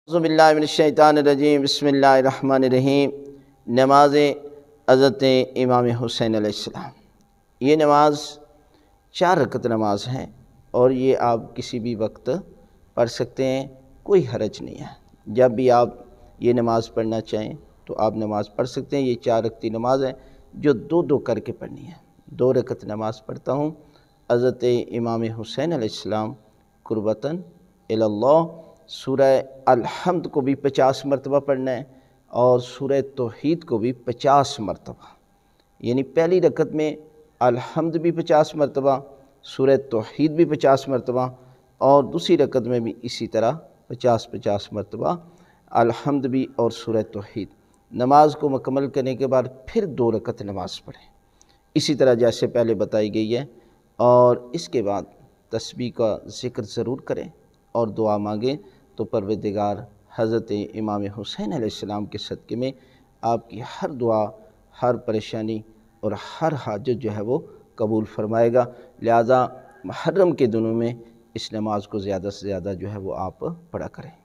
اعوذ باللہ من الشیطان الرجیم بسم اللہ الرحمن الرحیم۔ نماز حضرت امام حسین علیہ السلام، یہ نماز 4 رکعت نماز ہے اور یہ آپ کسی بھی وقت پڑھ سکتے ہیں، کوئی حرج نہیں ہے۔ جب بھی آپ یہ نماز پڑھنا چاہیں تو آپ نماز پڑھ سکتے ہیں۔ یہ 4 رکعتی نماز ہے جو 2 کر کے پڑھنی ہے۔ 2 رکعت نماز پڑھتا ہوں حضرت امام حسین علیہ السلام قربتاً اللہ۔ سورہ الحمد کو بھی 50 مرتبہ پڑھنا ہے اور سورہ توحید کو بھی 50 مرتبہ، یعنی پہلی رکعت میں الحمد بھی 50 مرتبہ، سورہ توحید بھی 50 مرتبہ، اور دوسری رکعت میں بھی اسی طرح 50 مرتبہ الحمد بھی اور سورہ توحید۔ نماز کو مکمل کرنے کے بعد پھر 2 رکعت نماز پڑھیں، اسی طرح جیسے پہلے بتائی گئی ہے، اور اس کے بعد تسبیح کا ذکر ضرور کریں اور دعا مانگیں تو پروردگار حضرت امام حسین علیہ السلام کے صدقے میں آپ کی ہر دعا، ہر پریشانی اور ہر حاجت جو ہے وہ قبول فرمائے گا۔ لہٰذا محرم کے دنوں میں اس نماز کو زیادہ سے زیادہ جو ہے وہ آپ پڑھا کریں۔